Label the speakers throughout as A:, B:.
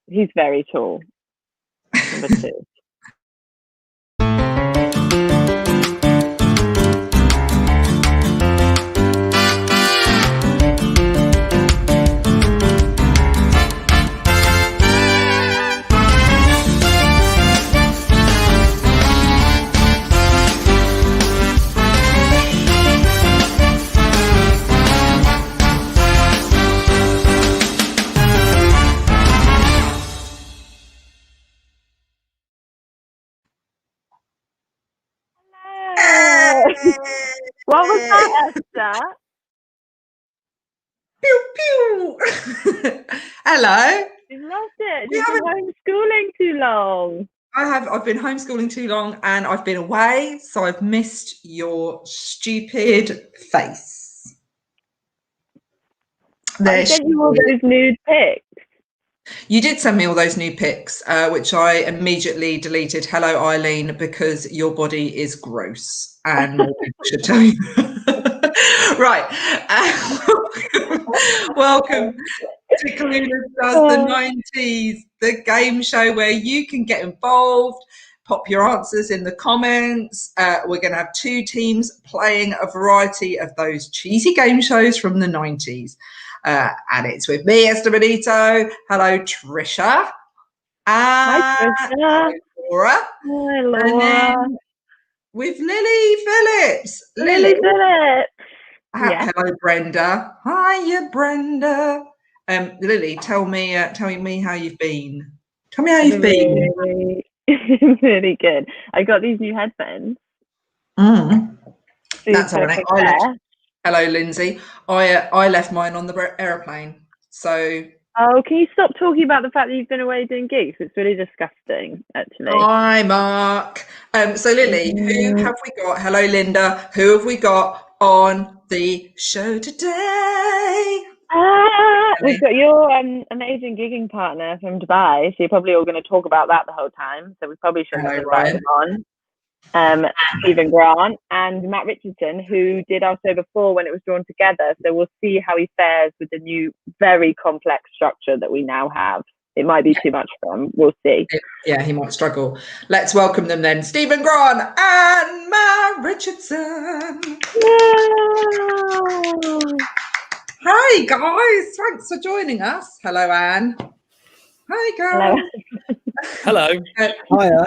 A: He's very tall. Number 2. What was that, Esther?
B: Pew, pew. Hello.
A: You've lost it. You've been homeschooling too long.
B: I've been homeschooling too long and I've been away, so I've missed your stupid face.
A: I sent you all those nude pics.
B: You did send me all those new pics, which I immediately deleted. Hello, Eileen, because your body is gross and more people should tell you. Right. Welcome to Clueless Does, the 90s, the game show where you can get involved. Pop your answers in the comments. We're going to have 2 teams playing a variety of those cheesy game shows from the 90s. And it's with me, Esther Benito. Hello, Trisha.
A: Hi, Trisha.
B: Laura.
A: Hi, Laura.
B: And then with Lily Phillips.
A: Lily Phillips.
B: Hello, Brenda. Hiya, Brenda. Lily, tell me how you've been. Tell me how you've been.
A: Really good. I got these new headphones.
B: That's ironic. Hello, Lindsay. I left mine on the aeroplane. So.
A: Oh, can you stop talking about the fact that you've been away doing gigs? It's really disgusting, actually.
B: Hi, Mark. So, Lily, who have we got? Hello, Linda. Who have we got on the show today?
A: We've got your amazing gigging partner from Dubai. So you're probably all going to talk about that the whole time. So we probably shouldn't have invited him on. Stephen Grant and Matt Richardson, who did our show before when it was drawn together. So we'll see how he fares with the new, very complex structure that we now have. It might be too much for him. We'll see.
B: Yeah, he might struggle. Let's welcome them then. Stephen Grant and Matt Richardson.
A: Yeah.
B: Hi, guys. Thanks for joining us. Hello, Anne. Hi, girl.
C: Hello.
D: Hiya.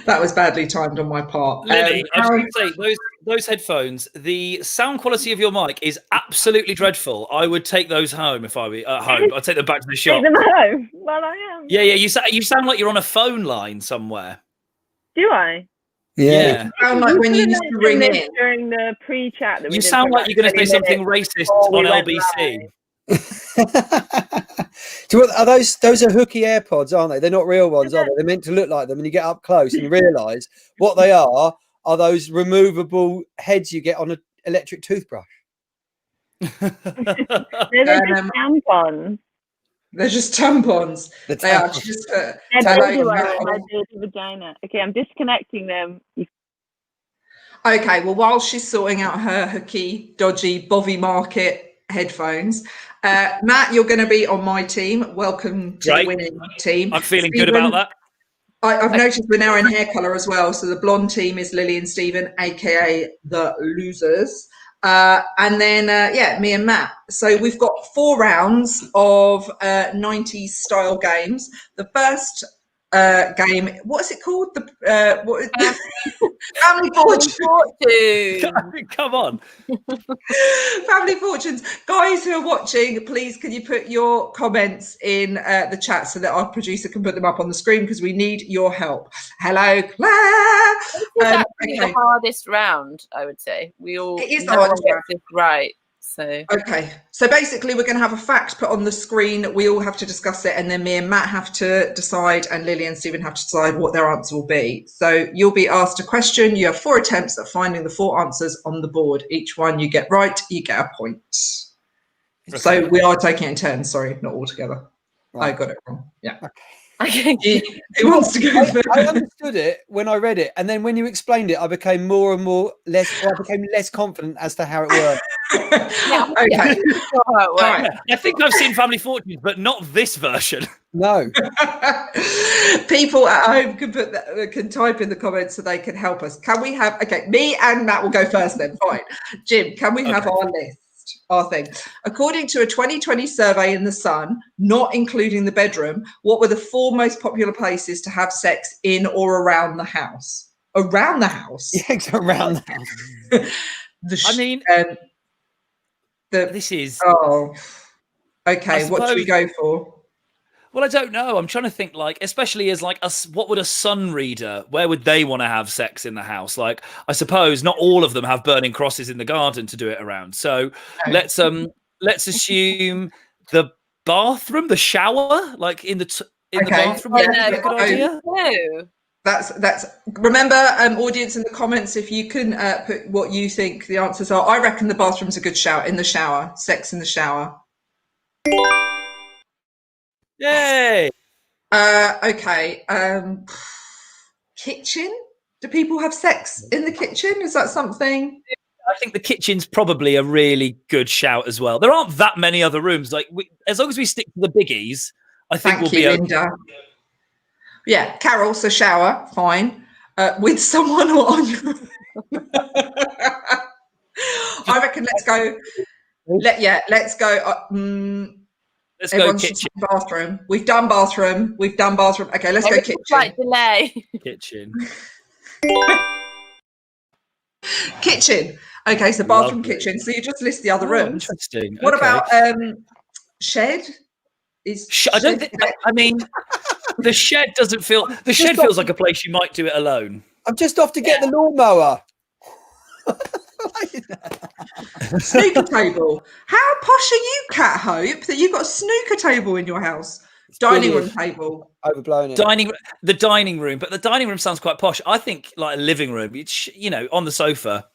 B: That was badly timed on my part.
C: Lily, I was going to say, those headphones, the sound quality of your mic is absolutely dreadful. I would take those home if I were at home. I'd take them back to the shop.
A: Take them home? Well, I am.
C: Yeah. You sound like you're on a phone line somewhere.
A: Do I?
C: Yeah.
B: You sound like when you used to ring in.
A: During the pre-chat. That
C: you sound like you're going to say something racist on LBC.
D: Are those are hooky AirPods, aren't they? They're not real ones, are they? They're meant to look like them, and you get up close and realise what they are those removable heads you get on an electric toothbrush.
A: They're just tampons.
B: They're just tampons. They are just
A: vagina. Okay, I'm disconnecting them.
B: Okay, well, while she's sorting out her hooky, dodgy, Bovy Market headphones, Matt, you're going to be on my team. Welcome to the winning team.
C: I'm feeling good about that.
B: I've noticed we're now in hair colour as well. So the blonde team is Lily and Stephen, aka the losers. And then, me and Matt. So we've got 4 rounds of 90s style games. The first game, what is it called? Family Fortune.
C: Come on.
B: Family Fortunes. Guys who are watching, please can you put your comments in the chat so that our producer can put them up on the screen, because we need your help. Hello, Claire.
E: This is the hardest round, I would say. It is the hardest round. Right.
B: Okay, so basically we're going to have a fact put on the screen. We all have to discuss it, and then me and Matt have to decide, and Lily and Stephen have to decide what their answer will be. So you'll be asked a question. You have 4 attempts at finding the 4 answers on the board. Each one you get right, you get a point. Okay. So we are taking it in turns. Sorry, not all together. Right. I got it wrong. Yeah. Okay. He wants to go first.
D: I understood it when I read it, and then when you explained it, I became less confident as to how it worked.
B: Okay.
C: Right. I think I've seen Family Fortunes, but not this version.
D: No.
B: People at home can type in the comments so they can help us. Can we have? Okay, me and Matt will go first then. Fine. Jim, can we have our list? Our thing. According to a 2020 survey in The Sun, not including the bedroom, what were the 4 most popular places to have sex in or around the house? Around the house?
D: Yeah, around the house.
C: This is...
B: Oh, okay. What should we go for?
C: Well, I don't know. I'm trying to think, like, especially as like what would a Sun reader? Where would they want to have sex in the house? Like, I suppose not all of them have burning crosses in the garden to do it around. So let's assume the bathroom, the shower, like in the bathroom.
B: Yeah,
C: a good idea.
B: That's remember, audience in the comments, if you can put what you think the answers are. I reckon the bathroom's a good shout. In the shower, sex in the shower.
C: Yay!
B: Okay. Kitchen? Do people have sex in the kitchen? Is that something?
C: I think the kitchen's probably a really good shout as well. There aren't that many other rooms. Like, as long as we stick to the biggies, I think we'll be okay.
B: Linda. Yeah, Carol. So shower, fine. With someone on your. I reckon. Let's go. Let's go.
C: Let's go kitchen.
B: Bathroom. We've done bathroom. Okay, let's go kitchen.
E: Slight delay.
C: Kitchen.
B: Kitchen. Okay, so bathroom, kitchen. So you just list the other rooms.
C: Interesting.
B: What about shed?
C: I don't think. I mean, the shed doesn't feel. The shed feels like a place you might do it alone.
D: I'm just off to get the lawnmower.
B: Snooker table. How posh are you, Cat Hope, that you've got a snooker table in your house? Dining room table.
D: Overblown it.
C: The dining room, but the dining room sounds quite posh. I think like a living room. It's, on the sofa.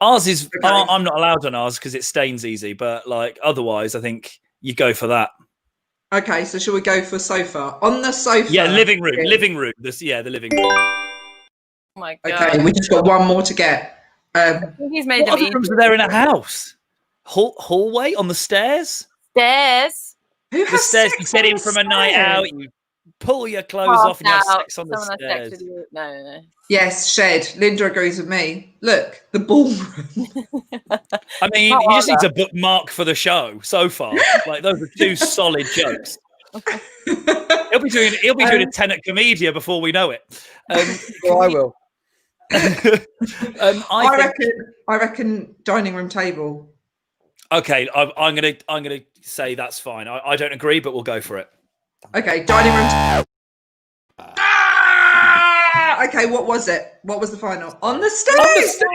C: Ours is. Okay. I'm not allowed on ours because it stains easy. But like otherwise, I think you go for that.
B: Okay, so shall we go for sofa? On the sofa.
C: Yeah, living room. Yeah. Living room. The living room.
E: Oh my God.
B: Okay, we just got one more to get.
E: I think he's made
C: what other rooms are there in a house? Hallway on the stairs?
E: Stairs.
B: Who has
C: the stairs? You get in from a night out. You pull your clothes off and you have sex on the stairs.
E: No.
B: Yes, shed. Linda agrees with me. Look, the ballroom.
C: I mean, you just need to bookmark for the show so far. Like those are 2 solid jokes. He'll be doing a Tenet Comedia before we know it.
D: I will.
B: I reckon dining room table.
C: Okay, I'm gonna say that's fine. I don't agree, but we'll go for it.
B: Okay, dining room. Okay, what was it? What was the final? On the stairs. Stairs.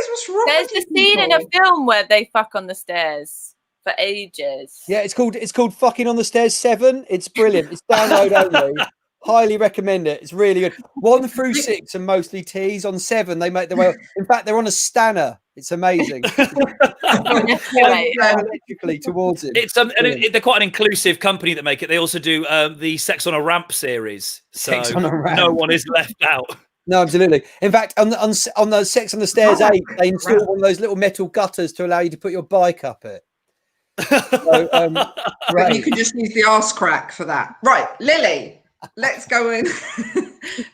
B: What's wrong?
E: There's the scene in a film where they fuck on the stairs for ages.
D: Yeah, it's called Fucking on the Stairs 7. It's brilliant. It's download only. Highly recommend it. It's really good. 1 through 6 are mostly T's. On 7, they make their way. In fact, they're on a stanner. It's amazing. Electrically towards it.
C: It's and they're quite an inclusive company that make it. They also do the Sex on a Ramp series, so no one is left out.
D: No, absolutely. In fact, on the Sex on the Stairs 8, they install one of those little metal gutters to allow you to put your bike up it. So,
B: you can just use the arse crack for that, right, Lily? Let's go in.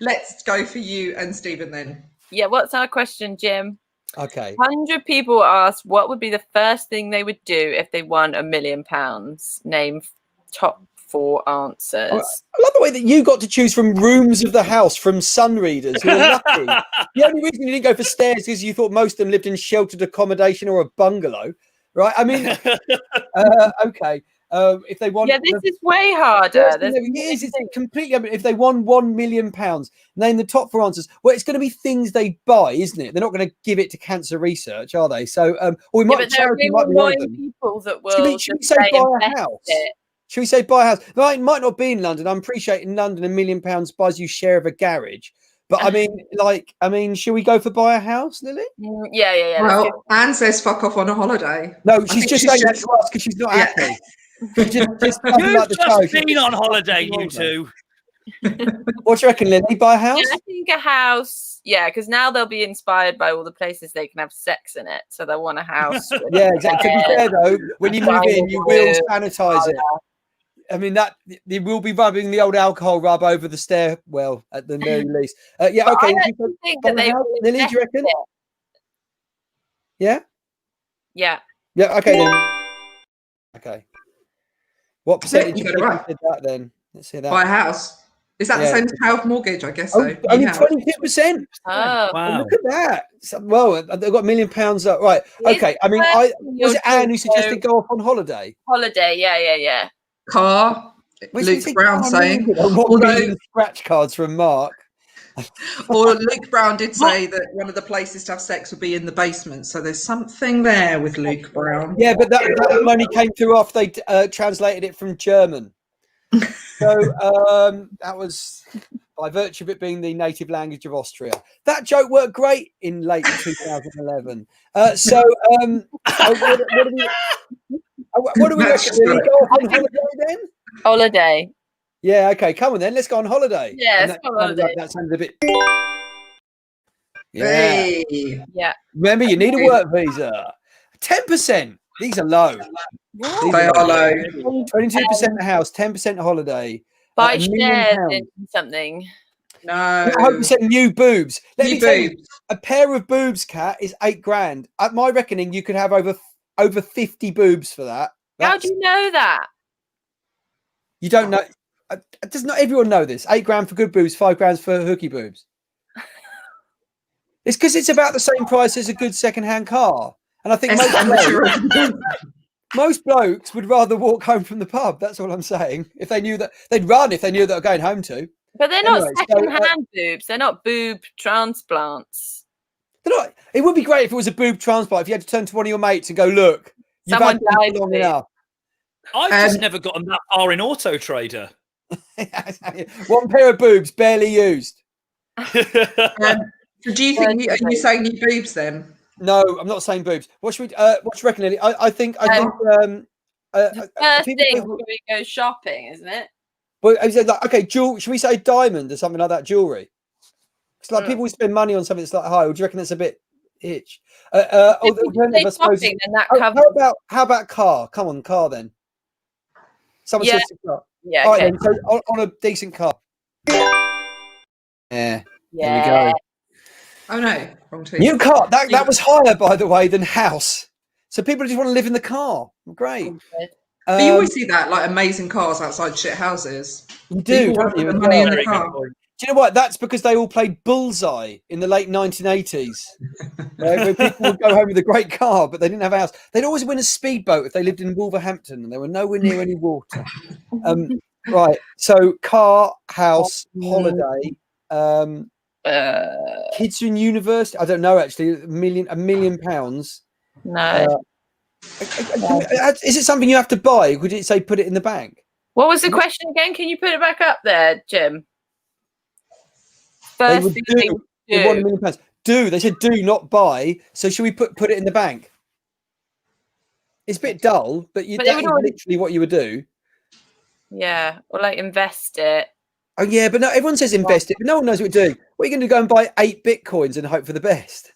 B: Let's go for you and Stephen then.
E: Yeah, what's our question, Jim?
D: Okay.
E: 100 people asked what would be the first thing they would do if they won £1 million. Name top 4 answers.
D: I love the way that you got to choose from rooms of the house from Sun readers who are lucky. The only reason you didn't go for stairs is you thought most of them lived in sheltered accommodation or a bungalow, right? I mean, okay. If they want,
E: this is way harder.
D: It's completely. If they won £1 million, name the top 4 answers. Well, it's going to be things they buy, isn't it? They're not going to give it to cancer research, are they? So, or we might.
E: But there are more people that will.
D: Should we say buy a house? Should we say buy a house? It might not be in London. I'm appreciating in London £1 million buys you share of a garage. But I mean, should we go for buy a house, Lily?
E: Yeah.
B: Well, Anne says fuck off on a holiday.
D: No, she's just saying that to us because she's not happy.
C: You've just been on holiday, you two.
D: What do you reckon, Lily? Buy a house?
E: Yeah, I think a house. Yeah, because now they'll be inspired by all the places they can have sex in it, so they'll want a house.
D: Yeah, exactly. To be fair though, when you move in, you will sanitize it. I mean, that they will be rubbing the old alcohol rub over the stairwell at the very least. Yeah,
E: But
D: okay.
E: I don't think that they will
D: Lily, do you reckon?
E: it.
D: Yeah.
E: Yeah.
D: Yeah. Okay then. Okay. What percentage
B: You
D: of
B: got it
D: people
B: right.
D: said that then? Let's see that.
B: Buy a house. Is that the same as house mortgage? I guess so.
D: Only 22%.
E: Oh,
C: wow!
D: Look at that. Well, they've got £1 million up, right? Okay. I mean, was it Anne who suggested go off on holiday?
E: Holiday, yeah.
B: Car. Luke Brown saying.
D: Although scratch cards from Mark.
B: Or Luke Brown did say that one of the places to have sex would be in the basement. So there's something there with Luke Brown.
D: Yeah, but that money came through after they translated it from German. So that was by virtue of it being the native language of Austria. That joke worked great in late 2011. What do we reckon? Go on holiday then?
E: Holiday.
D: Yeah, okay, come on then. Let's go on holiday.
E: Yeah, let's go on holiday.
D: That sounds a bit. Yeah.
B: Hey.
E: Yeah.
D: Remember, you need a work visa. 10%. These are low.
B: They are low.
D: 22% the house, 10% holiday.
E: Buy shares in something.
B: No.
D: 100% new boobs. Let
B: New
D: me tell you,
B: boobs.
D: a pair of boobs, Cat, is $8,000. At my reckoning, you could have over 50 boobs for that.
E: How do you know that?
D: You don't know. Does not everyone know this? $8,000 for good boobs, $5,000 for hooky boobs. It's because it's about the same price as a good second-hand car. And I think most blokes would rather walk home from the pub. That's all I'm saying. If they knew that, they'd run if they knew they were going home to.
E: But they're not second-hand boobs. They're not boob transplants.
D: They're not. It would be great if it was a boob transplant. If you had to turn to one of your mates and go, "Look, you've
E: Someone
D: had
E: died
D: for long enough."
C: I've just never gotten that far in Auto Trader.
D: One pair of boobs, barely used.
B: So do you think are you saying new boobs then?
D: No, I'm not saying boobs. What should we reckon, Lily? I think
E: the first thing before we go shopping, isn't it?
D: Well, I said like, okay, should we say diamond or something like that? Jewelry. It's like people spend money on something that's like high. Or do you reckon that's a bit itch?
E: Shopping, then that covers.
D: How about car? Come on, car then. Someone says car.
E: Yeah.
D: All
E: Okay.
D: right, then, so on a decent car. Yeah. There we go.
B: Oh no, wrong too.
D: New car. That was higher, by the way, than house. So people just want to live in the car. Great.
B: But you always see that, like amazing cars outside shit houses.
D: You do.
B: People want to put the money in the car.
D: Do you know what? That's because they all played Bullseye in the late 1980s. Where people would go home with a great car, but they didn't have a house. They'd always win a speedboat if they lived in Wolverhampton and they were nowhere near any water. Right. So car, house, holiday. Kids in university. I don't know actually. £1 million.
E: No.
D: Is it something you have to buy? Would it say put it in the bank?
E: What was the question again? Can you put it back up there, Jim?
D: They
E: First
D: would
E: thing
D: do. They want £1 million. Do. They said do, not buy. So should we put it in the bank? It's a bit dull, but that is literally what you would do.
E: Yeah, or like invest it.
D: Oh yeah, but no, everyone says invest it, but no one knows what you're doing. What are you going to go and buy 8 bitcoins and hope for the best?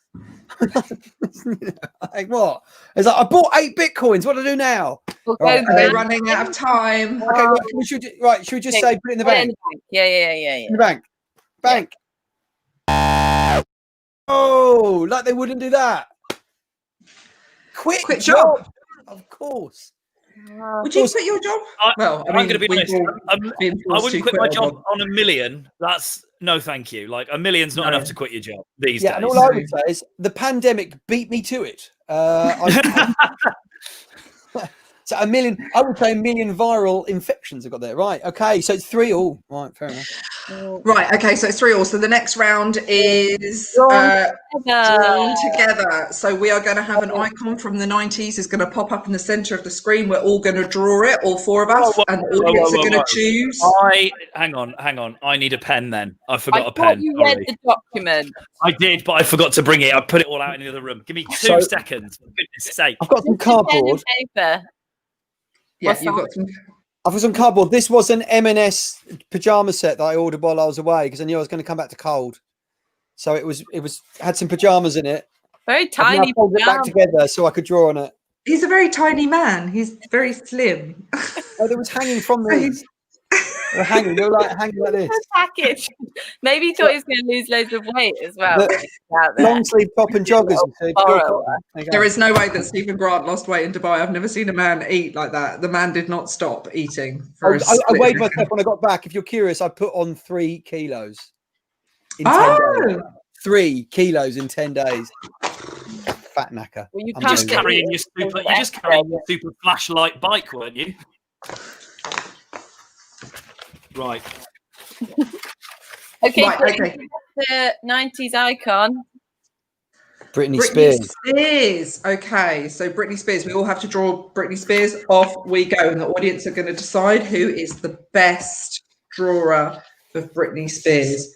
D: Like what? It's like I bought 8 bitcoins. What do I do now?
B: Right, they're running out of time.
D: Okay, should we just say put it in the bank?
E: Yeah.
D: In the bank. Oh, like they wouldn't do that. Quit
B: job.
D: Of course.
B: Would you quit your job?
C: I'm going to be honest. I wouldn't quit my job on $1 million. That's no, thank you. Like $1 million's not enough to quit your job these days.
D: And all I would say is the pandemic beat me to it. So $1 million. I would say $1 million viral infections have got there. Right. Okay. So it's 3-3. Right. Fair enough.
B: Right. Okay. So it's 3-3. So the next round is drawn together. So we are going to have an icon from the 90s is going to pop up in the center of the screen. We're all going to draw it, all 4 of us, and the audience are going to choose.
C: Hang on. I need a pen then. I forgot a pen.
E: You read the document.
C: I did, but I forgot to bring it. I put it all out in the other room. Give me 2 seconds. For goodness sake.
D: I've got some cardboard.
E: Paper.
B: Yeah, you've got some.
D: I've got some cardboard. This was an M&S pajama set that I ordered while I was away because I knew I was going to come back to cold. So it had some pajamas in it.
E: Very tiny.
D: I've pulled it back together so I could draw on it.
B: He's a very tiny man. He's very slim.
D: Oh, it was hanging from these. They were hanging. They were like hanging like this.
E: Package. Maybe he thought he was going to lose loads of weight as well.
D: Long sleeve top and joggers.
B: There is no way that Stephen Grant lost weight in Dubai. I've never seen a man eat like that. The man did not stop eating. I
D: weighed myself when I got back. If you're curious, I put on 3 kilos in 10 days. 3 kilos in 10 days. Fat knacker.
E: Well,
C: you're just carrying your super flashlight bike, weren't you? Right.
E: Okay. The 90s icon.
D: Britney Spears.
B: Okay, so Britney Spears. We all have to draw Britney Spears. Off we go, and the audience are going to decide who is the best drawer of Britney Spears.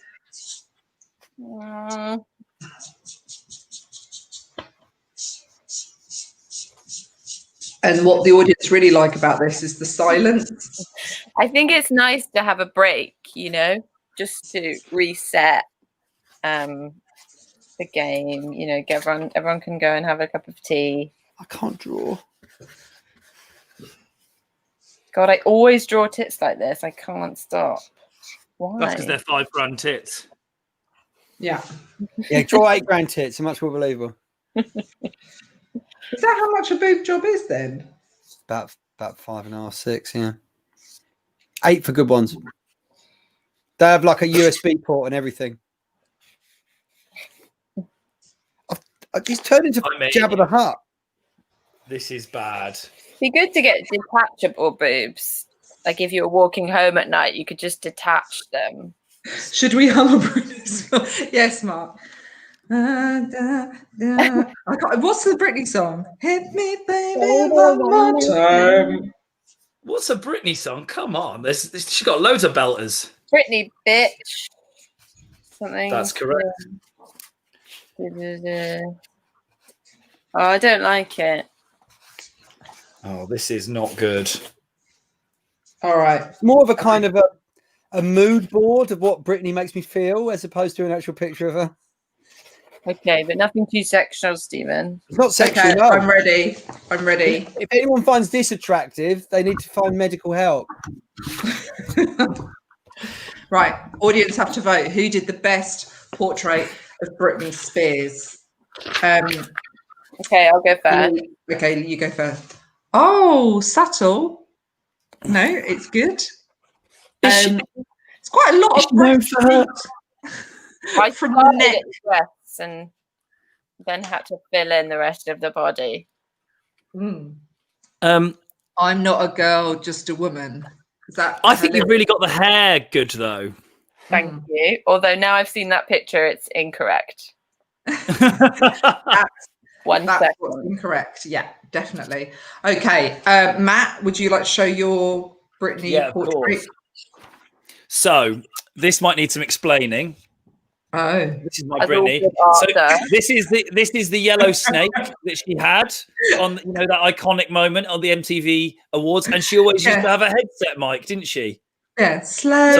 B: And what the audience really like about this is the silence.
E: I think it's nice to have a break, just to reset the game. Everyone can go and have a cup of tea.
D: I can't draw.
E: God, I always draw tits like this. I can't stop. Why?
C: That's because they're $5,000 tits.
B: Yeah.
D: Yeah, draw 8 grand tits. Much more believable.
B: Is that how much a boob job is then?
D: About 5.5, 6, yeah. 8 for good ones. They have like a USB port and everything. He's turned into Jabba the Hutt.
C: This is bad.
E: It'd be good to get detachable boobs. Like if you were walking home at night, you could just detach them.
B: Should we hum a Britney song? Yes, Mark. What's the Britney song? Hit me, baby, one more time.
C: What's a Britney song? Come on, she's got loads of belters.
E: Britney, bitch. Something.
C: That's correct.
E: Oh, I don't like it.
C: Oh, this is not good.
B: All right.
D: More of a kind of a mood board of what Britney makes me feel as opposed to an actual picture of her.
E: Okay, but nothing too sexual, Stephen.
D: It's not sexual.
B: Okay,
D: no.
B: I'm ready.
D: If anyone finds this attractive, they need to find medical help.
B: Right, audience have to vote. Who did the best portrait of Britney Spears?
E: Okay, I'll go first.
B: Okay, you go first. Oh, subtle. No, it's good. It's quite a lot of breasts
E: from the neck. And then had to fill in the rest of the body.
B: I'm not a girl, just a woman.
C: I think you've really got the hair good, though.
E: Thank you. Although now I've seen that picture, it's incorrect.
B: That's
E: second.
B: Incorrect. Yeah, definitely. Okay, Matt, would you like to show your Britney portrait?
C: So this might need some explaining.
B: Oh,
C: this is my Britney. So this is the yellow snake that she had on that iconic moment on the MTV Awards, and she always used to have a headset mic, didn't she?
B: Yeah, slow.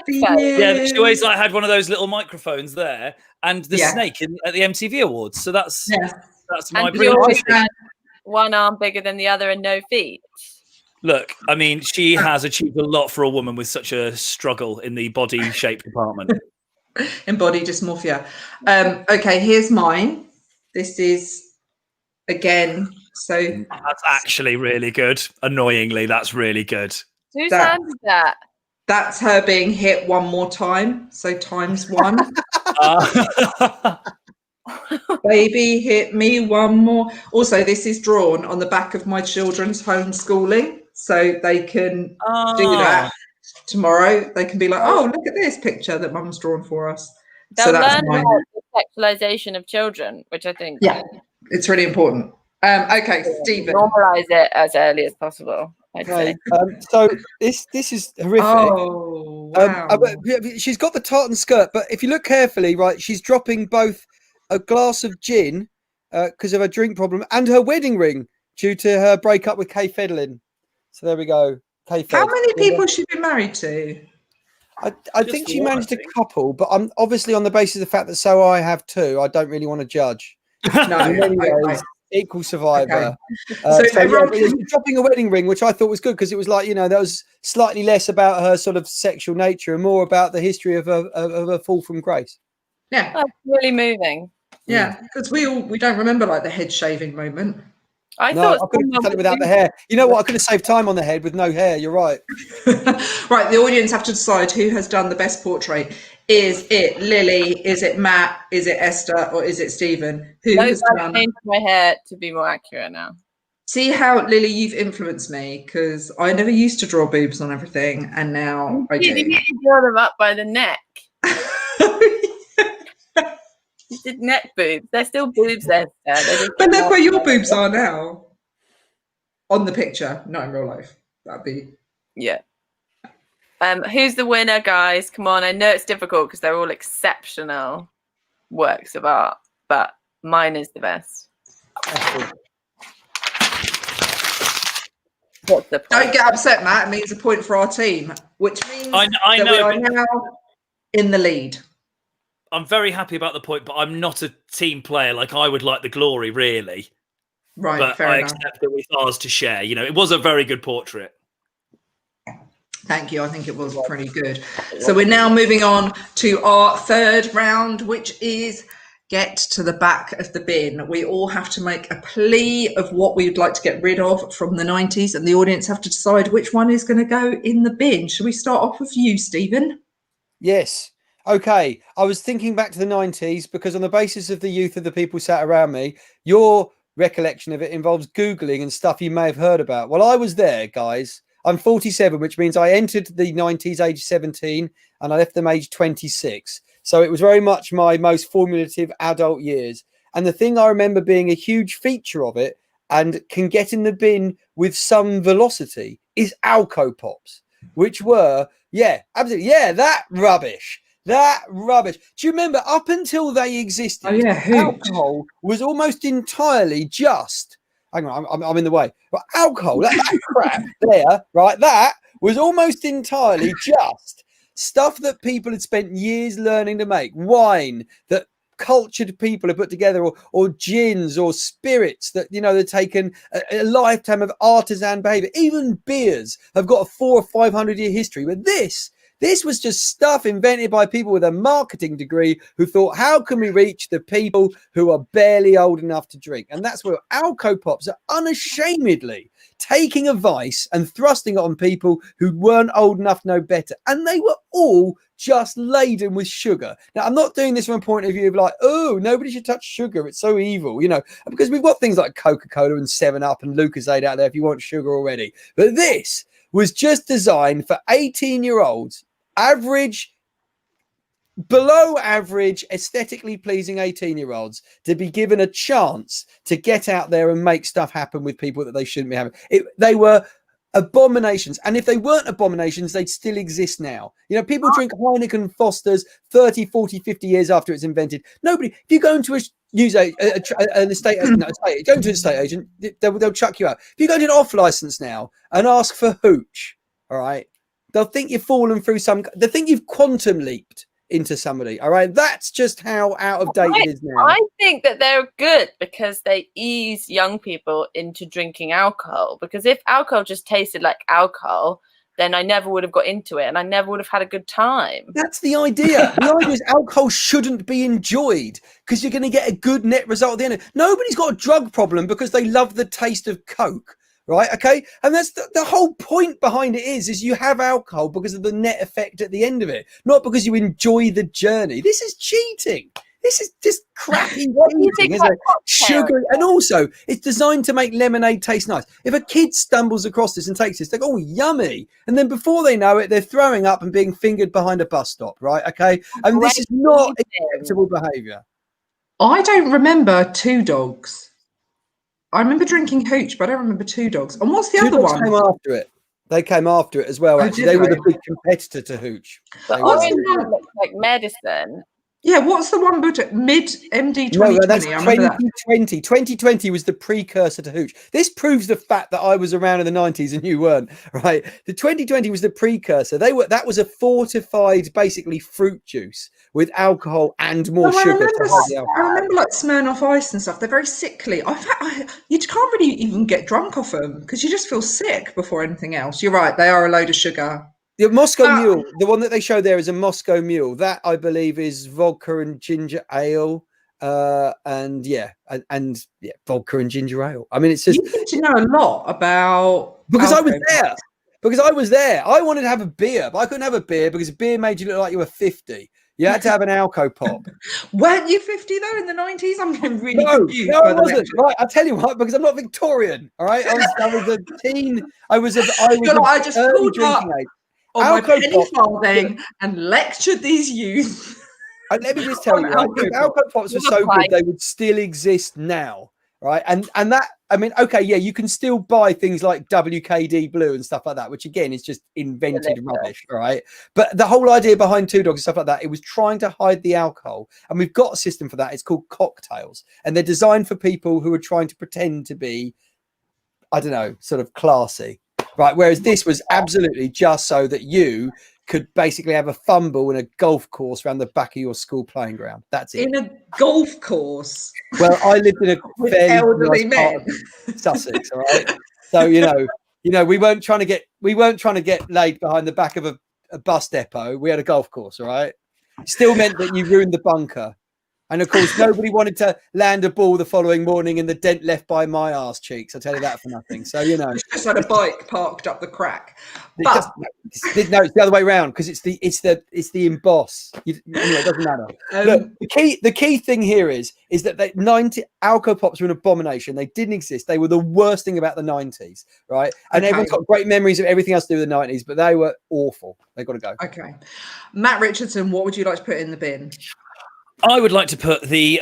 C: She always had one of those little microphones there, and the snake at the MTV Awards. So that's my Britney.
E: Had one arm bigger than the other and no feet.
C: Look, I mean, she has achieved a lot for a woman with such a struggle in the body shape department.
B: In body dysmorphia. Okay, here's mine. This is again. So
C: that's actually really good. Annoyingly, that's really good.
E: Whose hand is that?
B: That's her being hit one more time. So times 1. Baby, hit me one more. Also, this is drawn on the back of my children's homeschooling, so they can do that. Tomorrow they can be like, oh, look at this picture that Mum's drawn for us.
E: They'll learn about the sexualization of children, which I think
B: it's really important. Okay, Stephen,
E: normalize it as early as possible. I'd say.
D: So this is horrific.
B: Oh, wow.
D: She's got the tartan skirt, but if you look carefully, right, she's dropping both a glass of gin because of her drink problem and her wedding ring due to her breakup with Kay Federline. So there we go. K-Fed.
B: How many people has she been married to?
D: I think she managed a couple, but I'm obviously on the basis of the fact that so I have too. I don't really want to judge.
B: No,
D: In many ways, equal survivor.
B: Okay.
D: So yeah, dropping a wedding ring, which I thought was good because it was like, you know, there was slightly less about her sort of sexual nature and more about the history of a fall from grace.
B: Yeah,
E: that's really moving.
B: Yeah, because we don't remember like the head shaving moment.
E: I thought
D: I could have done it without the hair. You know what? I could have saved time on the head with no hair. You're right.
B: Right, the audience have to decide who has done the best portrait. Is it Lily? Is it Matt? Is it Esther? Or is it Stephen? Who has done?
E: I've changed my hair to be more accurate now.
B: See how, Lily, you've influenced me, because I never used to draw boobs on everything, and now I do.
E: You need to draw them up by the neck. You did neck boobs. They're still boobs there.
B: But look where your boobs are now. On the picture, not in real life. That'd be...
E: Yeah. Who's the winner, guys? Come on. I know it's difficult because they're all exceptional works of art, but mine is the best. What's the point?
B: Don't get upset, Matt. It means a point for our team, which means
C: I
B: that
C: know,
B: we are now in the lead.
C: I'm very happy about the point, but I'm not a team player. Like, I would like the glory, really.
B: Right,
C: but
B: fair
C: I
B: enough.
C: accept that it's ours to share. You know, it was a very good portrait.
B: Thank you. I think it was pretty good. So we're now moving on to our third round, which is get to the back of the bin. We all have to make a plea of what we would like to get rid of from the 90s, and the audience have to decide which one is going to go in the bin. Shall we start off with you, Stephen?
D: Yes. Okay. I was thinking back to the 90s because on the basis of the youth of the people sat around me, your recollection of it involves Googling and stuff you may have heard about. Well, I was there, guys. I'm 47, which means I entered the 90s age 17 and I left them age 26. So it was very much my most formative adult years. And the thing I remember being a huge feature of it and can get in the bin with some velocity is Alco Pops, which were, yeah, absolutely, yeah, that rubbish. That rubbish. Do you remember up until they existed, alcohol was almost entirely just, hang on, I'm in the way. But alcohol, that crap there, right? That was almost entirely just stuff that people had spent years learning to make. Wine that cultured people have put together, or gins or spirits that, you know, they've taken a lifetime of artisan behavior. Even beers have got a 400 or 500 year history. But this was just stuff invented by people with a marketing degree who thought, how can we reach the people who are barely old enough to drink? And that's where Alco Pops are unashamedly taking a vice and thrusting it on people who weren't old enough to know better. And they were all just laden with sugar. Now, I'm not doing this from a point of view of like, oh, nobody should touch sugar. It's so evil, you know, because we've got things like Coca-Cola and 7-Up and Lucozade out there if you want sugar already. But this was just designed for 18-year-olds, average, below average, aesthetically pleasing 18-year-olds to be given a chance to get out there and make stuff happen with people that they shouldn't be having. They were abominations. And if they weren't abominations, they'd still exist now. You know, people drink Heineken Fosters 30, 40, 50 years after it's invented. Nobody, if you go into an estate agent, go into an estate agent, they'll chuck you out. If you go to an off license now and ask for hooch, all right, they'll think you've fallen through they think you've quantum leaped into somebody. All right. That's just how out of date it is now.
E: I think that they're good because they ease young people into drinking alcohol. Because if alcohol just tasted like alcohol, then I never would have got into it and I never would have had a good time. That's
D: the idea. The idea is alcohol shouldn't be enjoyed because you're going to get a good net result at the end. Nobody's got a drug problem because they love the taste of Coke. Right. OK. And that's the whole point behind it is you have alcohol because of the net effect at the end of it, not because you enjoy the journey. This is cheating. This is just crappy cheating, isn't it? Sugar. And also it's designed to make lemonade taste nice. If a kid stumbles across this and takes this, they go, oh, yummy. And then before they know it, they're throwing up and being fingered behind a bus stop. Right. OK. And this is not acceptable behavior.
B: I don't remember Two Dogs. I remember drinking hooch, but I don't remember Two Dogs. And what's the other one?
D: Came after it. They came after it as well. Actually, they were the big competitor to hooch.
E: But orange looks like medicine,
B: Yeah, what's the one budget? Mid MD 2020.
D: No, that's
B: I remember that.
D: 2020. 2020 was the precursor to Hooch. This proves the fact that I was around in the 90s and you weren't, right? The 2020 was the precursor. That was a fortified, basically fruit juice with alcohol and more sugar.
B: I remember like Smirnoff Ice and stuff. They're very sickly. You can't really even get drunk off them because you just feel sick before anything else. You're right. They are a load of sugar.
D: The Moscow Mule, the one that they show there is a Moscow Mule. That I believe is vodka and ginger ale, and vodka and ginger ale. I mean, it's just
B: you need to know a lot about
D: because I was there. Because I was there. I wanted to have a beer, but I couldn't have a beer because beer made you look like you were 50. You had to have an Alco Pop.
B: Weren't you 50 though in the 90s? I'm getting really confused.
D: No, I wasn't. Right, I'll tell you what, because I'm not Victorian. All right, I was a teen. I just pulled up on my penny farthing and lectured these youth. Let me just tell you, right, if Alco Pops were so good, they would still exist now, right? And that, I mean, okay, yeah, you can still buy things like WKD Blue and stuff like that, which again is just invented rubbish, right? But the whole idea behind Two Dogs and stuff like that, it was trying to hide the alcohol, and we've got a system for that. It's called cocktails, and they're designed for people who are trying to pretend to be, I don't know, sort of classy. Right, whereas this was absolutely just so that you could basically have a fumble in a golf course around the back of your school playing ground. That's it.
B: In a golf course.
D: Well, I lived in a fairly
B: elderly
D: nice part of Sussex, all right. So you know, we weren't trying to get laid behind the back of a bus depot. We had a golf course, all right. Still meant that you ruined the bunker. And of course, nobody wanted to land a ball the following morning in the dent left by my arse cheeks. I'll tell you that for nothing. So, you know,
B: it's just had a bike parked up the crack.
D: But it's the other way around because it's the emboss. Anyway, it doesn't matter. Look, the key thing here is that Alco Pops were an abomination. They didn't exist. They were the worst thing about the 90s, right? And everyone's got great memories of everything else to do with the 90s, but they were awful. They got to go.
B: Okay, Matt Richardson, what would you like to put in the bin?
C: I would like to put the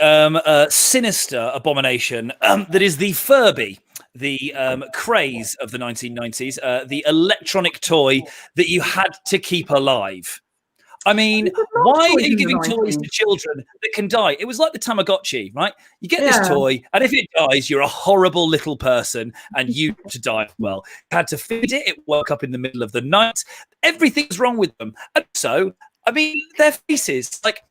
C: sinister abomination that is the Furby, the craze of the 1990s, the electronic toy that you had to keep alive. I mean, why are you giving toys to children that can die? It was like the Tamagotchi, right? You get this toy, and if it dies, you're a horrible little person, and you have to die. Well, you had to feed it. It woke up in the middle of the night. Everything's wrong with them. And so, I mean, their faces, like,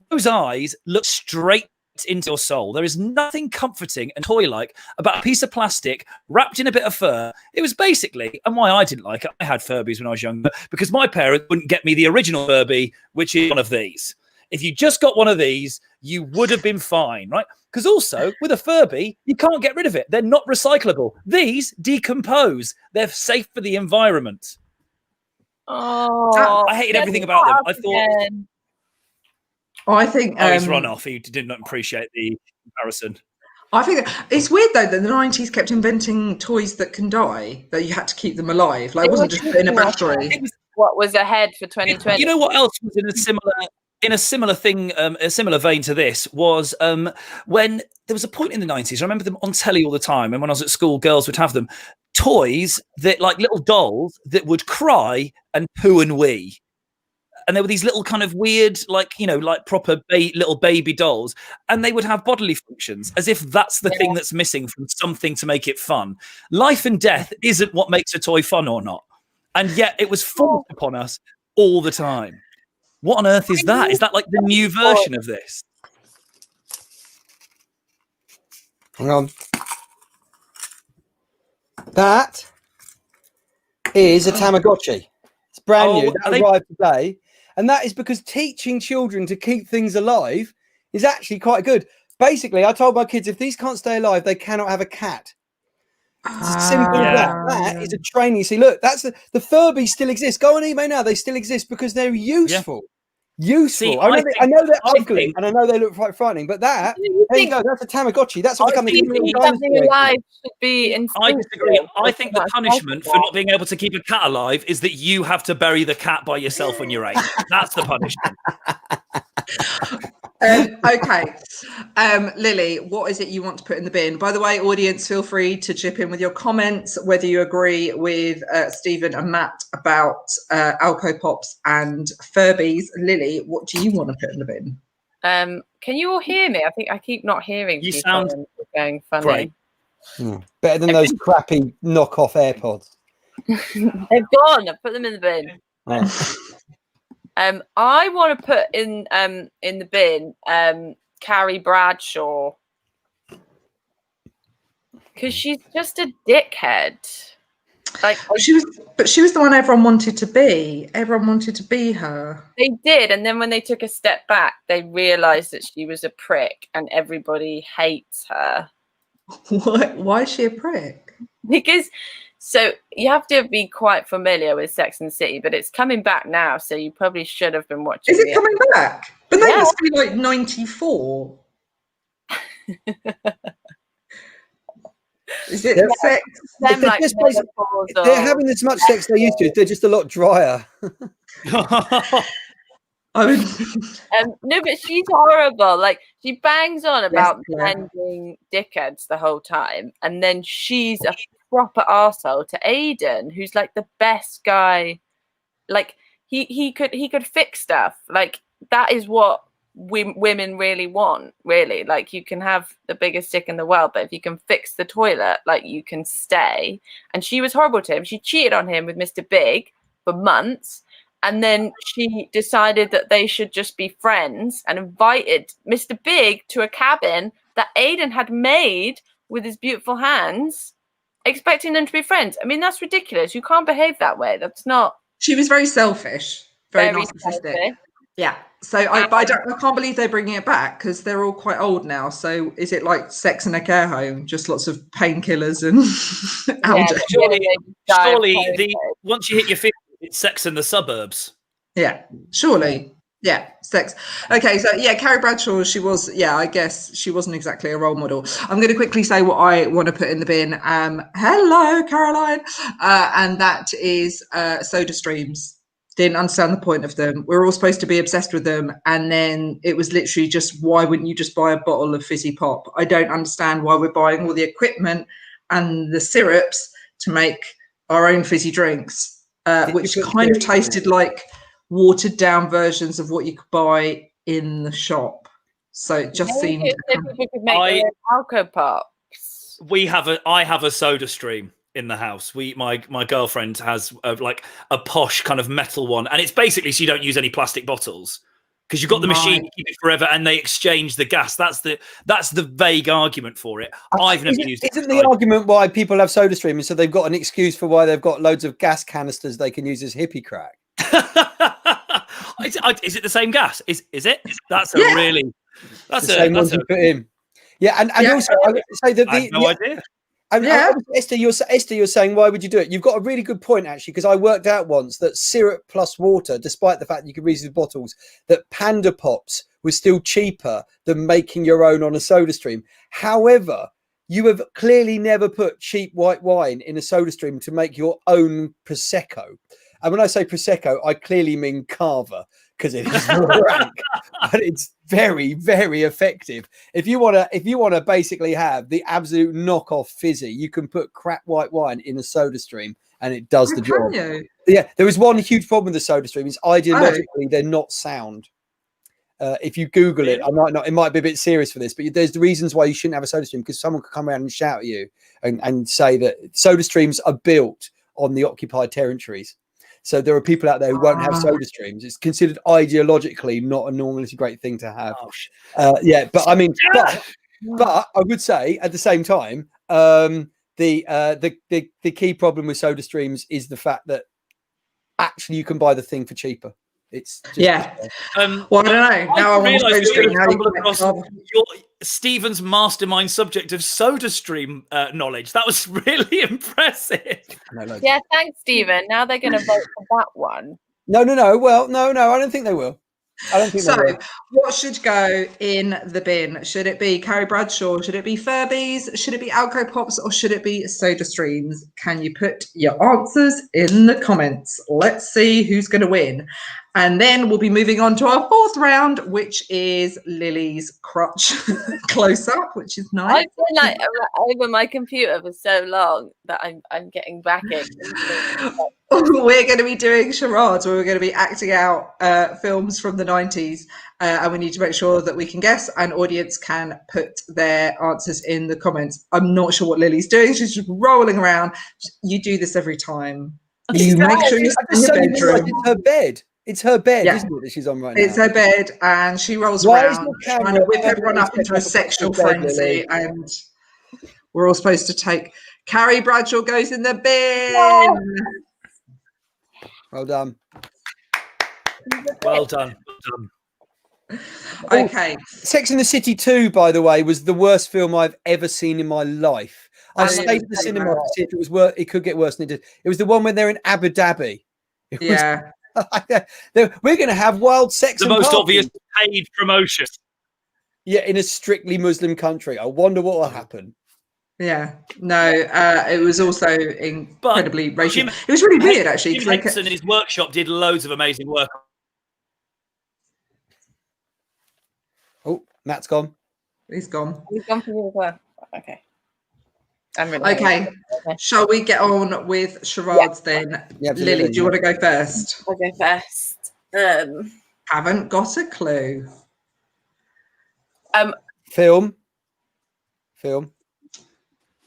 C: those eyes look straight into your soul. There is nothing comforting and toy-like about a piece of plastic wrapped in a bit of fur. It was basically, and why I didn't like it, I had Furbies when I was younger, because my parents wouldn't get me the original Furby, which is one of these. If you just got one of these, you would have been fine, right? Because also, with a Furby, you can't get rid of it. They're not recyclable. These decompose. They're safe for the environment.
E: Oh,
C: I hated everything about them. I thought...
B: I think
C: he's run off. He did not appreciate the comparison.
B: I think it's weird though that the 90s kept inventing toys that can die, that you had to keep them alive. Like it wasn't just in a battery.
E: What was ahead for 2020?
C: You know what else was in a similar thing, a similar vein to this was when there was a point in the 90s. I remember them on telly all the time, and when I was at school, girls would have them. Toys that, like little dolls that would cry and poo and wee. And there were these little kind of weird, like, you know, like proper little baby dolls. And they would have bodily functions as if that's the thing that's missing from something to make it fun. Life and death isn't what makes a toy fun or not. And yet it was forced upon us all the time. What on earth is that? Is that like the new version of this?
D: Hang on. That is a Tamagotchi. It's brand new. That arrived today. And that is because teaching children to keep things alive is actually quite good. Basically, I told my kids, if these can't stay alive, they cannot have a cat. It's as simple as that. That is a training. See, look, that's the Furbies still exist. Go on eBay now. They still exist because they're useful. Useful. See, I know they're ugly and I know they look quite frightening, but there you go. That's a Tamagotchi. That's what
E: something alive should be.
C: I disagree. I think the punishment for not being able to keep a cat alive is that you have to bury the cat by yourself when you're 8. That's the punishment.
B: Okay. Lily, what is it you want to put in the bin? By the way, audience, feel free to chip in with your comments, whether you agree with Stephen and Matt about Alco Pops and Furbies. Lily, what do you want to put in the bin?
E: Can you all hear me? I think I keep not hearing
C: You
E: people
C: sound
E: and it's going funny.
C: great.
D: Better than those crappy knockoff AirPods.
E: They've gone. I put them in the bin. I want to put in the bin Carrie Bradshaw, because she's just a dickhead. Like
B: she was the one everyone wanted to be. Everyone wanted to be her.
E: They did, and then when they took a step back, they realised that she was a prick, and everybody hates her.
B: Why is she a prick?
E: Because so you have to be quite familiar with Sex and the City, but it's coming back now, so you probably should have been watching.
B: Is it coming back? But they must be like 94. Is it sex?
E: Them, like,
D: they're having as much sex they used to. They're just a lot drier.
E: No, but she's horrible. Like, she bangs on about bending dickheads the whole time, and then she's a proper arsehole to Aidan, who's like the best guy. Like, he could fix stuff. Like, that is what women really want, really. Like, you can have the biggest dick in the world, but if you can fix the toilet, like, you can stay. And she was horrible to him. She cheated on him with Mr. Big for months, and then she decided that they should just be friends and invited Mr. Big to a cabin that Aidan had made with his beautiful hands, expecting them to be friends. I mean, that's ridiculous. You can't behave that way. That's not.
B: She was very selfish, very narcissistic. Selfish. Yeah. So I can't believe they're bringing it back, because they're all quite old now. So is it like Sex in a Care Home, just lots of painkillers and
C: surely once you hit your 50s, it's Sex in the Suburbs.
B: Yeah, surely. Yeah, sex. Okay, so yeah, Carrie Bradshaw, she was, I guess she wasn't exactly a role model. I'm going to quickly say what I want to put in the bin. Hello, Caroline. And that is soda streams. Didn't understand the point of them. We were all supposed to be obsessed with them, and then it was literally just, why wouldn't you just buy a bottle of fizzy pop? I don't understand why we're buying all the equipment and the syrups to make our own fizzy drinks, which kind of tasted like watered down versions of what you could buy in the shop. So it just seemed
E: people could make their own Alco Pops.
C: I have a soda stream in the house. My girlfriend has like a posh kind of metal one, and it's basically so you don't use any plastic bottles, because you've got the machine to keep it forever, and they exchange the gas. That's the vague argument for it. I've never used it.
D: Isn't the argument why people have soda stream is so they've got an excuse for why they've got loads of gas canisters they can use as hippie crack?
C: Is it the same gas? Is it? That's a really. That's
D: the same ones you put in. Yeah, and also I would say that
C: I have no idea.
D: And Esther, you're saying, why would you do it? You've got a really good point, actually, because I worked out once that syrup plus water, despite the fact that you could reuse the bottles, that Panda Pops was still cheaper than making your own on a soda stream. However, you have clearly never put cheap white wine in a soda stream to make your own Prosecco. And when I say Prosecco, I clearly mean Carver, because it is rank, but it's very, very effective. If you want to basically have the absolute knockoff fizzy, you can put crap white wine in a soda stream, and it does the job. Yeah, there is one huge problem with the soda stream: is ideologically they're not sound. If you Google it, it might be a bit serious for this, but there's the reasons why you shouldn't have a soda stream, because someone could come around and shout at you and say that soda streams are built on the occupied territories. So there are people out there who won't have soda streams. It's considered ideologically not a normally great thing to have. But I mean, but I would say at the same time, the key problem with soda streams is the fact that actually you can buy the thing for cheaper. It's just,
B: well, I don't know. Now I want to stumble across
C: Stephen's mastermind subject of soda stream knowledge. That was really impressive.
E: Yeah, thanks, Stephen. Now they're going to vote for that one.
D: No. Well, no. I don't think they will. I don't think
B: so. What should go in the bin? Should it be Carrie Bradshaw? Should it be Furbies? Should it be Alco Pops? Or should it be soda streams? Can you put your answers in the comments? Let's see who's going to win. And then we'll be moving on to our fourth round, which is Lily's crotch close up, which is nice.
E: I've been like over my computer for so long that I'm getting backing.
B: We're going to be doing charades where we're going to be acting out films from the 90s, and we need to make sure that we can guess, and audience can put their answers in the comments. I'm not sure what Lily's doing. She's just rolling around. You do this every time. You make sure you're in your bedroom.
D: It's her bed. It's her bed, isn't it, that she's on right now?
B: It's her bed, and she rolls around trying to whip everyone up into a sexual frenzy, and we're all supposed to take... Carrie Bradshaw goes in the bin! Yeah.
D: Well done.
C: Well done.
B: Okay.
D: Sex and the City 2, by the way, was the worst film I've ever seen in my life. I stayed at the cinema to see if it was it could get worse than it did. It was the one when they're in Abu Dhabi. We're going to have wild sex.
C: The most obvious paid promotion.
D: Yeah, in a strictly Muslim country. I wonder what will happen.
B: Yeah, no, it was also incredibly racial. It was really weird, actually.
C: Jim Henson in his workshop did loads of amazing work.
D: Oh, Matt's gone.
B: He's gone.
E: He's gone for you as well. Okay.
B: Okay. Shall we get on with charades then? Yeah, Lily, do you want to go first?
E: I'll go first.
B: Haven't got a clue.
D: Film.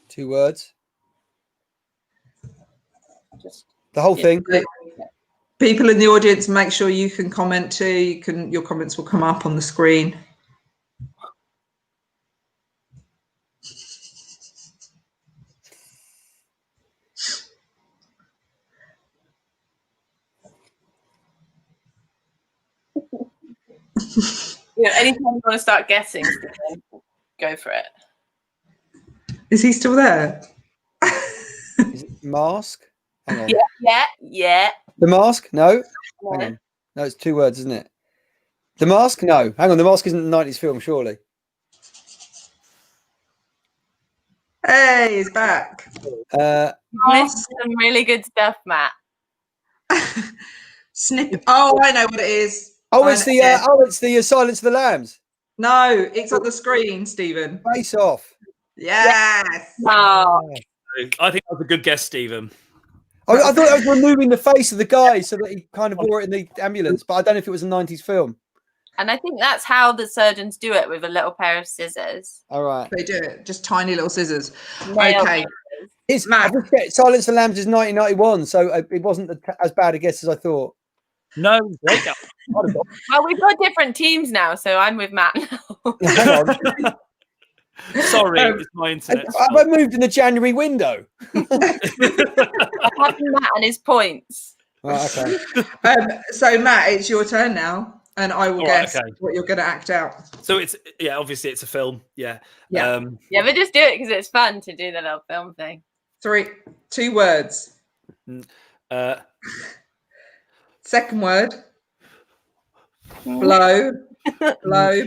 D: 2 words.
E: Just
D: the whole thing.
B: People in the audience, make sure you can comment too. Your comments will come up on the screen.
E: Anytime you want to start guessing, go for it.
B: Is he still there?
D: Is it Mask? Hang on.
E: Yeah.
D: The Mask? No. Hang on. No, it's 2 words, isn't it? The Mask? No. Hang on. The Mask isn't a 90s film, surely.
B: Hey, he's back.
E: Missed some really good stuff, Matt.
B: Snip. Oh, I know what it is.
D: Oh, it's the Silence of the Lambs.
B: No, it's on the screen, Stephen.
D: Face Off.
B: Yes.
E: Oh.
C: I think that was a good guess, Stephen.
D: I thought I was removing the face of the guy so that he kind of wore it in the ambulance, but I don't know if it was a 90s film.
E: And I think that's how the surgeons do it, with a little pair of scissors.
D: All right.
B: They do it, just tiny little scissors.
E: Nail
B: okay.
E: Scissors.
D: Silence of the Lambs is 1991, so it wasn't as bad a guess as I thought.
C: No.
E: Well, we've got different teams now, so I'm with Matt now.
D: Hang on.
C: Sorry, it's my internet.
D: I moved in the January window.
E: I'm having Matt and his points.
D: Right, okay.
B: So Matt, it's your turn now, and I will guess what you're going to act out.
C: So it's obviously it's a film. Yeah.
B: Yeah.
E: But just do it because it's fun to do the little film thing.
B: 2 words. Second word. Blow,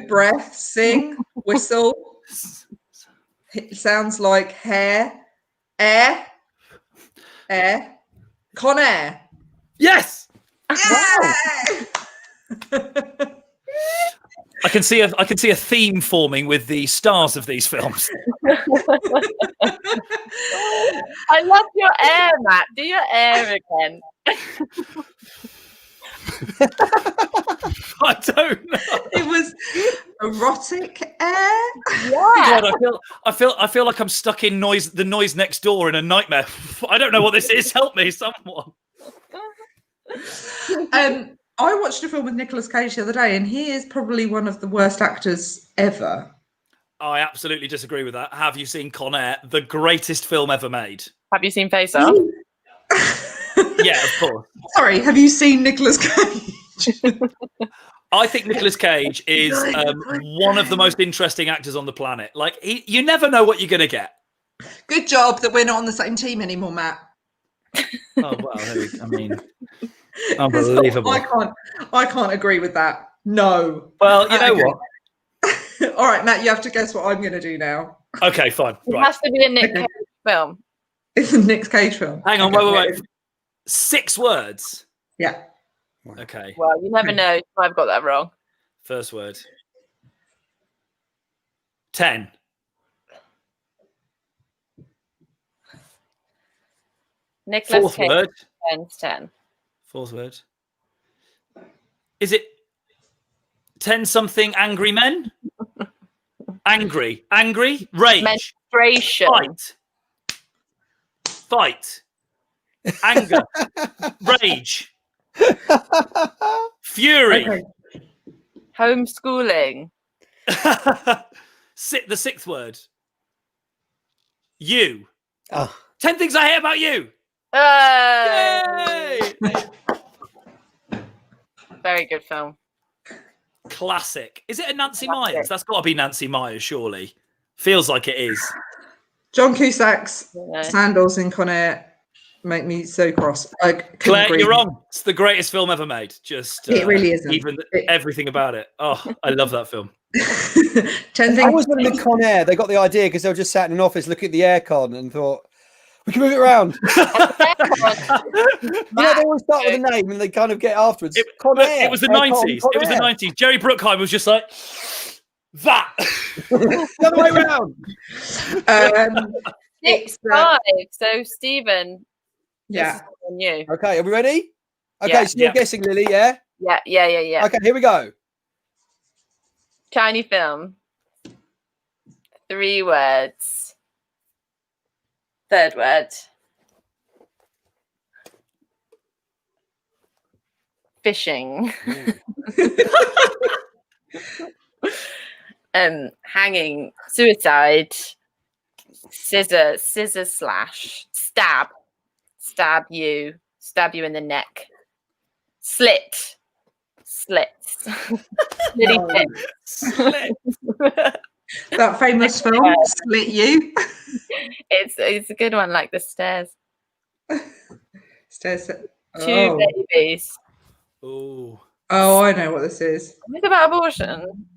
B: breath, sing, whistle. It sounds like hair, air, Con Air.
C: Yes.
B: Yeah!
C: I can see a theme forming with the stars of these films.
E: I love your air, Matt. Do your air again.
C: I don't know.
B: It was erotic air.
E: Yeah.
C: God, I feel like I'm stuck in the noise next door in a nightmare. I don't know what this is. Help me, someone.
B: I watched a film with Nicolas Cage the other day, and he is probably one of the worst actors ever.
C: I absolutely disagree with that. Have you seen Con Air, the greatest film ever made?
E: Have you seen Face Off?
C: Yeah, of course.
B: Sorry, have you seen Nicolas Cage?
C: I think Nicolas Cage is one of the most interesting actors on the planet. Like, you never know what you're going to get.
B: Good job that we're not on the same team anymore, Matt.
C: Oh, well, I mean, unbelievable.
B: I can't agree with that. No.
C: Well, you know what?
B: All right, Matt, you have to guess what I'm going to do now.
C: Okay, fine.
E: It has to be a Nick Cage film.
B: It's a Nick Cage film.
C: Hang on, wait. 6 words.
B: Yeah.
C: Okay.
E: Well, you never know. I've got that wrong.
C: First word. 10.
E: Nicholas
C: Fourth
E: Cage.
C: word.
E: 10.
C: Fourth word. Is it 10 something angry men? Angry. Rage.
E: Menstruation.
C: Fight. Anger. Rage. Fury.
B: Okay.
E: Homeschooling.
C: The sixth word. You. 10 things I hate about you. Yay!
E: Very good film.
C: Classic. Is it a Nancy Myers? That's got to be Nancy Myers, surely. Feels like it is.
B: John Cusack's sandals in Conair make me so cross.
C: Claire, you're wrong. It's the greatest film ever made. Just
B: it really isn't.
C: Even everything about it. Oh, I love that film.
B: 10 things.
D: I was in the Con Air. They got the idea because they were just sat in an office looking at the aircon and thought, we can move it around. They always start with a name and they kind of get afterwards.
C: It was the 90s. It was the 90s. Jerry Bruckheimer was just like, that.
D: The other way around.
E: 6-5. So, Stephen.
B: Yeah.
E: On you.
D: Okay, are we ready? Okay, so you're guessing, Lily, yeah?
E: Yeah.
D: Okay, here we go.
E: Tiny film. 3 words. Third word. Fishing. Hanging. Suicide. Scissor slash. Stab you in the neck. Slits. Slitty
C: Slit.
B: That famous film, Slit You.
E: It's a good one, like the stairs.
B: Stairs.
E: Two babies.
C: Oh,
B: I know what this is.
E: It's about abortion.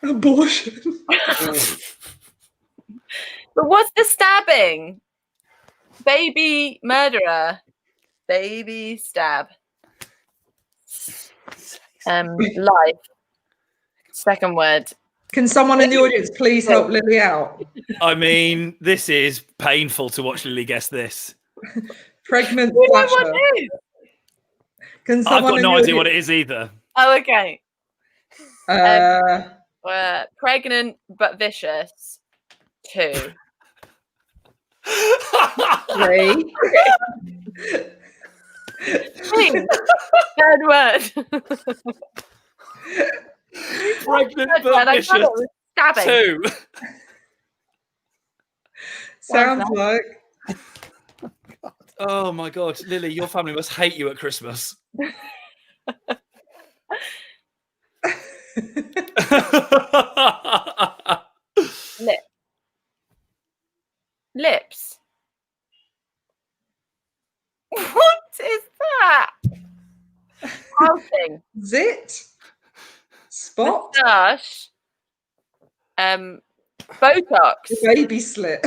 B: Abortion.
E: But what's the stabbing? Baby murderer. Baby stab. Life. Second word.
B: Can someone in the audience please help Lily out?
C: I mean, this is painful to watch Lily guess this.
B: Pregnant
E: You know
B: flasher.
E: what it is?
B: Can
C: I've
B: someone
C: got no idea what it is either.
E: Oh, okay.
B: Uh,
E: Pregnant but vicious. 2.
B: 3.
E: 3. Third word.
C: Pregnant but vicious.
E: Stabbing.
C: 2.
B: Sounds like.
C: Oh my God, Lily, your family must hate you at Christmas.
E: Lips. What is that? Outing.
B: Zit. Spot.
E: Moustache. Botox.
B: Baby slit.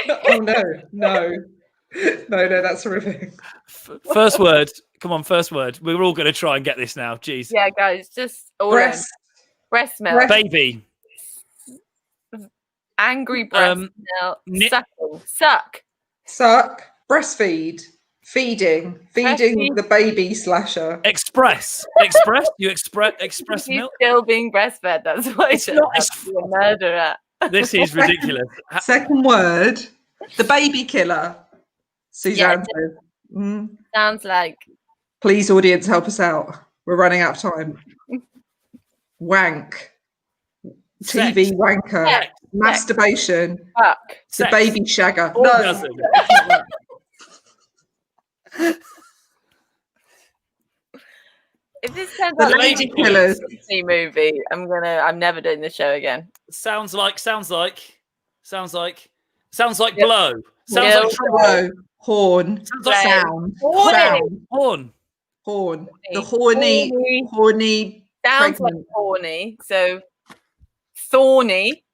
B: Oh no, that's horrific.
C: First word. Come on, first word. We're all going to try and get this now. Jeez.
E: Yeah, guys, just all
B: Breast.
E: Breast milk.
C: Baby.
E: Angry breast milk.
B: Suck. Breastfeed. Feeding the baby slasher.
C: Express. You express
E: He's
C: milk.
E: still being breastfed. That's why he's a murderer.
C: This is ridiculous.
B: Second word. The baby killer. Suzanne says.
E: Sounds like.
B: Please, audience, help us out. We're running out of time. Wank.
C: Sex.
B: TV wanker.
E: Sex.
B: Masturbation.
E: Fuck.
B: The
C: Sex.
B: baby shagger.
C: Orgasm.
B: No.
E: If this turns
B: The
E: out
B: lady
E: like
B: killers.
E: a Disney movie, I'm never doing the show again.
C: Sounds like blow. Sounds like
E: No.
B: Hello. Horn.
C: Sounds like
B: Sound.
C: horn.
B: Horn. The horny.
E: Sounds like
B: pregnant.
E: horny. So thorny.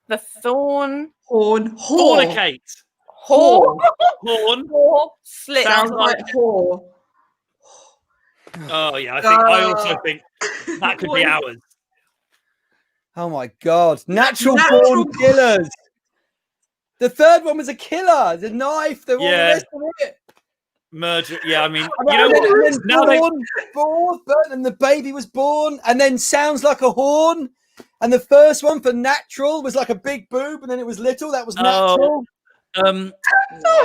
E: The thorn.
B: Horn.
C: Fornicate.
E: Horn.
C: Horn.
E: Whore. Slit.
B: Sounds like whore.
C: Oh yeah, I also think that could be ours.
D: Oh my God. Natural born killers. The third one was a killer. The knife, all the rest of it.
C: Murder. Yeah, I mean, you know what?
D: And then born, and the baby was born, and then sounds like a horn. And the first one for natural was like a big boob, and then it was little. That was natural.
C: Now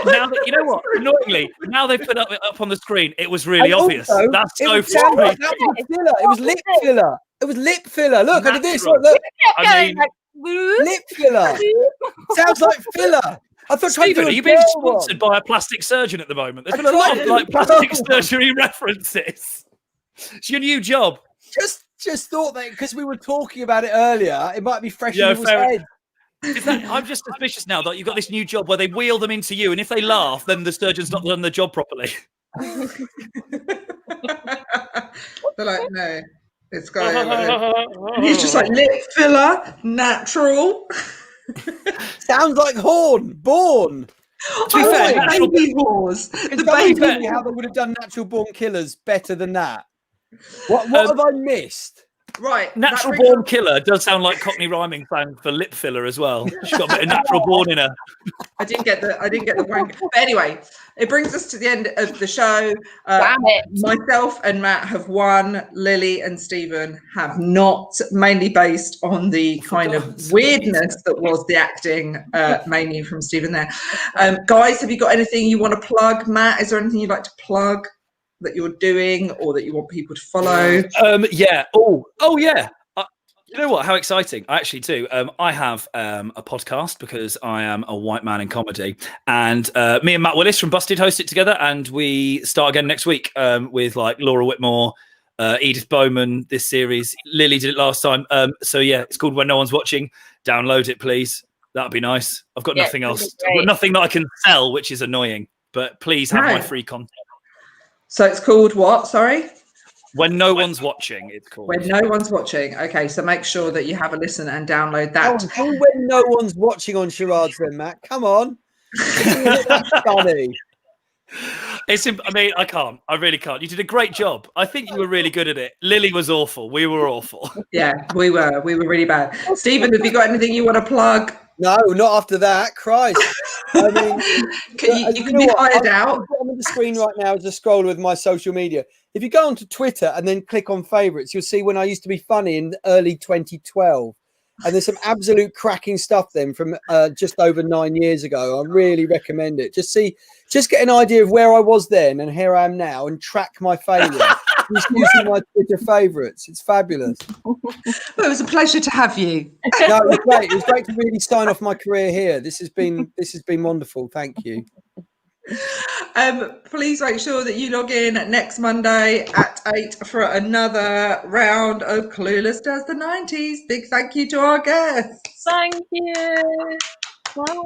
C: that, you know what? Annoyingly, now they put it up on the screen. It was really obvious.
D: Also,
C: that's so
D: frustrating. That was filler. It was lip filler. It was lip filler. Look, I did this. Look.
C: I mean,
D: lip filler. Sounds like filler. I thought,
C: Stephen, are you being sponsored by a plastic surgeon at the moment? There's been a lot of like plastic surgery references. It's your new job.
D: Just thought that because we were talking about it earlier, it might be fresh in people's head.
C: I'm just suspicious now that you've got this new job where they wheel them into you, and if they laugh, then the surgeon's not done the job properly.
B: They're like, no, it's got. He's just like lip filler, natural.
D: Sounds like horn, born.
C: To be fair,
B: baby horse.
D: The baby. How they would have done natural born killers better than that. What have I missed?
B: Right,
C: natural born killer does sound like Cockney rhyming fan for lip filler as well. She's got a bit of natural born in her.
B: I didn't get the wank. But anyway, it brings us to the end of the show. Myself and Matt have won. Lily and Stephen have not, mainly based on the kind of weirdness that was the acting, mainly from Stephen there. Guys, have you got anything you want to plug? Matt, is there anything you'd like to plug that you're doing or that you want people to follow?
C: Yeah. Oh yeah. You know what? How exciting. I actually do. I have a podcast because I am a white man in comedy, and me and Matt Willis from Busted host it together, and we start again next week with like Laura Whitmore, Edith Bowman, this series. Lily did it last time. So yeah, it's called When No One's Watching. Download it, please. That'd be nice. I've got nothing else. I've got nothing that I can sell, which is annoying, but please have my free content.
B: So it's called what? Sorry?
C: When No One's Watching, it's called.
B: When No One's Watching. Okay, so make sure that you have a listen and download that.
D: Oh, when no one's watching on charades then, Matt. Come on. That's funny.
C: I mean, I can't. I really can't. You did a great job. I think you were really good at it. Lily was awful. We were awful.
B: Yeah, we were. We were really bad. Stephen, have you got anything you want to plug?
D: No, not after that. Christ. I mean,
B: you can be hired out.
D: I'm on the screen right now as a scroll with my social media. If you go onto Twitter and then click on favorites, you'll see when I used to be funny in early 2012. And there's some absolute cracking stuff then from just over 9 years ago. I really recommend it. Just get an idea of where I was then and here I am now, and track my failure. Just using my Twitter favourites. It's fabulous.
B: Well, it was a pleasure to have you.
D: No, it was great. It was great to really sign off my career here. This has been wonderful. Thank you.
B: Please make sure that you log in next Monday at 8 for another round of Clueless Does the 90s. Big thank you to our guests.
E: Thank you. Bye.